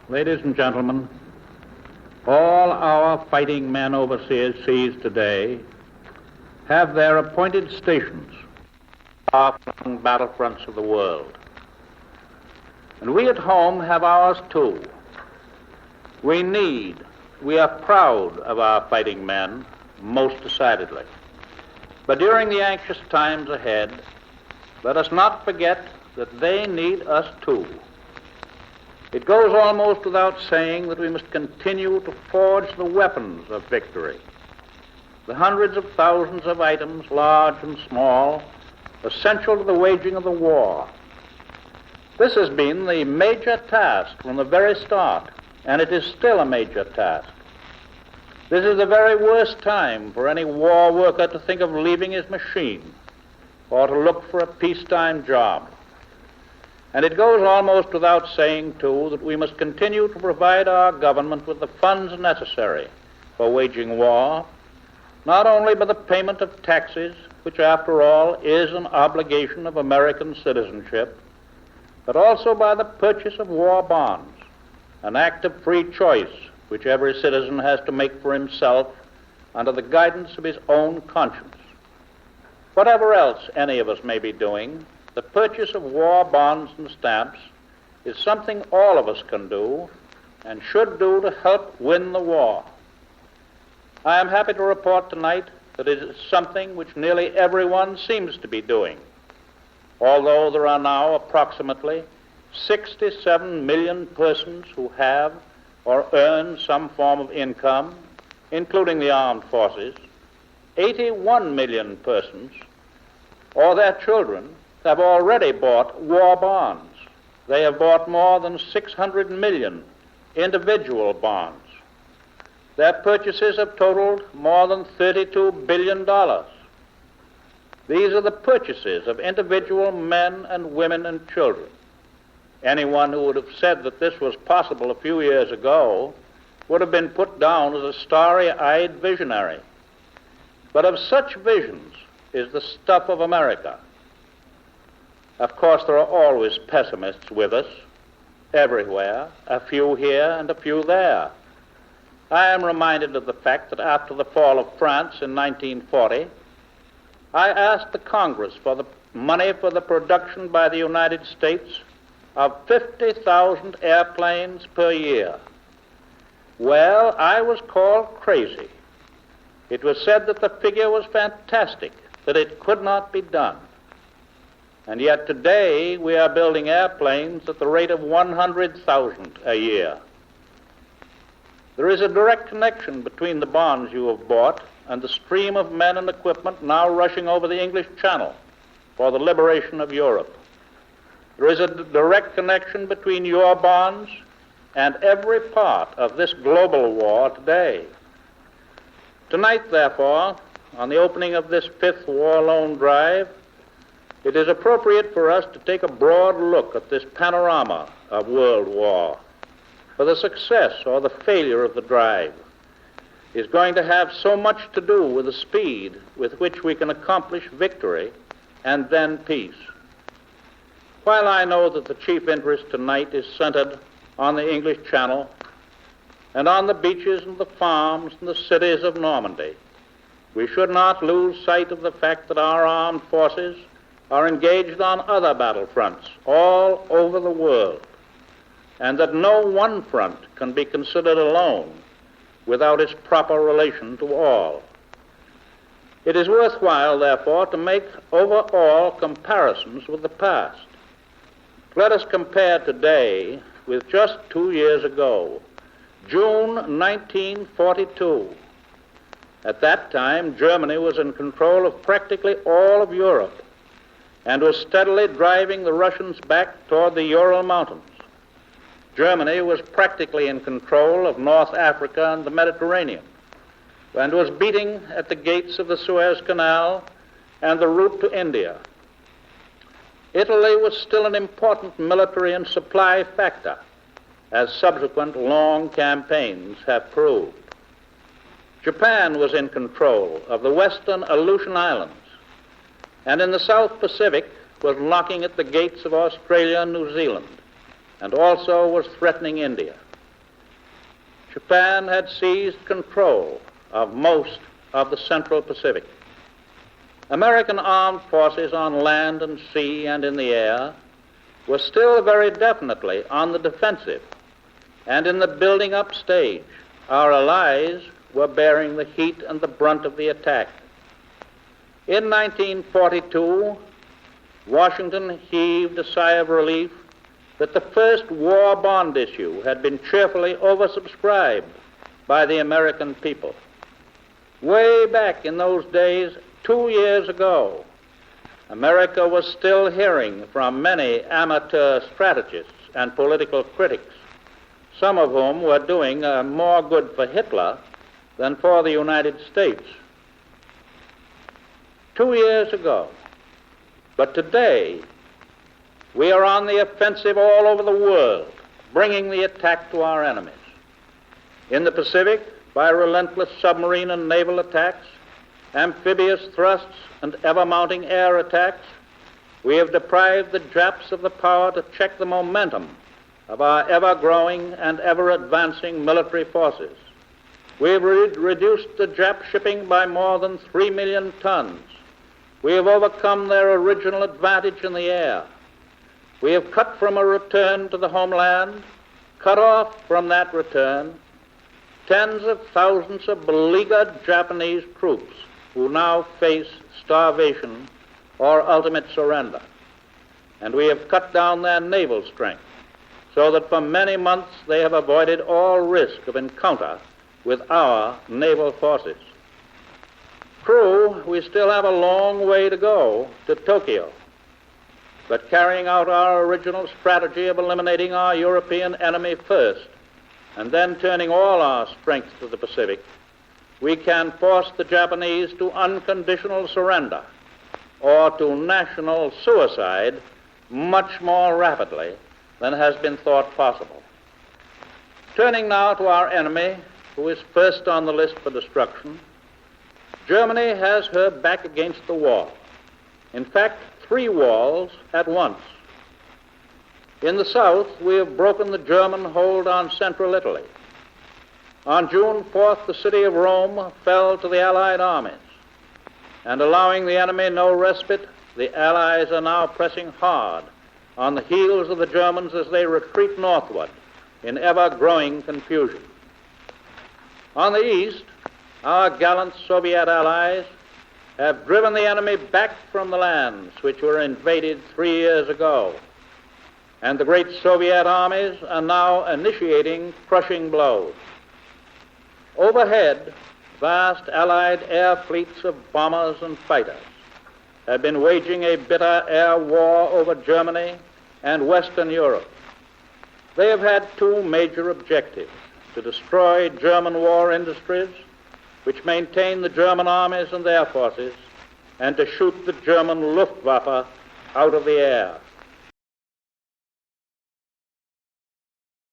Ladies and gentlemen, all our fighting men overseas today have their appointed stations on battlefronts of the world. And we at home have ours too. We are proud of our fighting men, most decidedly. But during the anxious times ahead, let us not forget that they need us too. It goes almost without saying that we must continue to forge the weapons of victory, the hundreds of thousands of items, large and small, essential to the waging of the war. This has been the major task from the very start, and it is still a major task. This is the very worst time for any war worker to think of leaving his machine or to look for a peacetime job. And it goes almost without saying, too, that we must continue to provide our government with the funds necessary for waging war, not only by the payment of taxes, which after all is an obligation of American citizenship, but also by the purchase of war bonds, an act of free choice which every citizen has to make for himself under the guidance of his own conscience. Whatever else any of us may be doing, the purchase of war bonds and stamps is something all of us can do and should do to help win the war. I am happy to report tonight that it is something which nearly everyone seems to be doing, although there are now approximately 67 million persons who have or earn some form of income, including the armed forces. 81 million persons or their children have already bought war bonds. They have bought more than 600 million individual bonds. Their purchases have totaled more than $32 billion. These are the purchases of individual men and women and children. Anyone who would have said that this was possible a few years ago would have been put down as a starry-eyed visionary. But of such visions is the stuff of America. Of course, there are always pessimists with us, everywhere, a few here and a few there. I am reminded of the fact that after the fall of France in 1940, I asked the Congress for the money for the production by the United States of 50,000 airplanes per year. Well, I was called crazy. It was said that the figure was fantastic, that it could not be done. And yet today we are building airplanes at the rate of 100,000 a year. There is a direct connection between the bonds you have bought and the stream of men and equipment now rushing over the English Channel for the liberation of Europe. There is a direct connection between your bonds and every part of this global war today. Tonight, therefore, on the opening of this fifth war loan drive, it is appropriate for us to take a broad look at this panorama of world war. For the success or the failure of the drive is going to have so much to do with the speed with which we can accomplish victory and then peace. While I know that the chief interest tonight is centered on the English Channel and on the beaches and the farms and the cities of Normandy, we should not lose sight of the fact that our armed forces are engaged on other battlefronts all over the world, and that no one front can be considered alone without its proper relation to all. It is worthwhile, therefore, to make overall comparisons with the past. Let us compare today with just 2 years ago, June 1942. At that time, Germany was in control of practically all of Europe and was steadily driving the Russians back toward the Ural Mountains. Germany was practically in control of North Africa and the Mediterranean and was beating at the gates of the Suez Canal and the route to India. Italy was still an important military and supply factor, as subsequent long campaigns have proved. Japan was in control of the western Aleutian Islands, and in the South Pacific was knocking at the gates of Australia and New Zealand, and also was threatening India. Japan had seized control of most of the Central Pacific. American armed forces on land and sea and in the air were still very definitely on the defensive, and in the building up stage, our allies were bearing the heat and the brunt of the attack. In 1942, Washington heaved a sigh of relief that the first war bond issue had been cheerfully oversubscribed by the American people. Way back in those days, 2 years ago, America was still hearing from many amateur strategists and political critics, some of whom were doing more good for Hitler than for the United States. 2 years ago. But today, we are on the offensive all over the world, bringing the attack to our enemies. In the Pacific, by relentless submarine and naval attacks, amphibious thrusts, and ever-mounting air attacks, we have deprived the Japs of the power to check the momentum of our ever-growing and ever-advancing military forces. We have reduced the Jap shipping by more than 3 million tons. We have overcome their original advantage in the air. We have cut from a return to the homeland, cut off from that return, tens of thousands of beleaguered Japanese troops who now face starvation or ultimate surrender. And we have cut down their naval strength so that for many months they have avoided all risk of encounter with our naval forces. True, we still have a long way to go to Tokyo, but carrying out our original strategy of eliminating our European enemy first and then turning all our strength to the Pacific, we can force the Japanese to unconditional surrender or to national suicide much more rapidly than has been thought possible. Turning now to our enemy, who is first on the list for destruction, Germany has her back against the wall. In fact, 3 walls at once. In the south, we have broken the German hold on central Italy. On June 4th, the city of Rome fell to the Allied armies, and allowing the enemy no respite, the Allies are now pressing hard on the heels of the Germans as they retreat northward in ever-growing confusion. On the east, our gallant Soviet allies have driven the enemy back from the lands which were invaded 3 years ago, and the great Soviet armies are now initiating crushing blows. Overhead, vast Allied air fleets of bombers and fighters have been waging a bitter air war over Germany and Western Europe. They have had 2 major objectives: to destroy German war industries, which maintain the German armies and their forces, and to shoot the German Luftwaffe out of the air.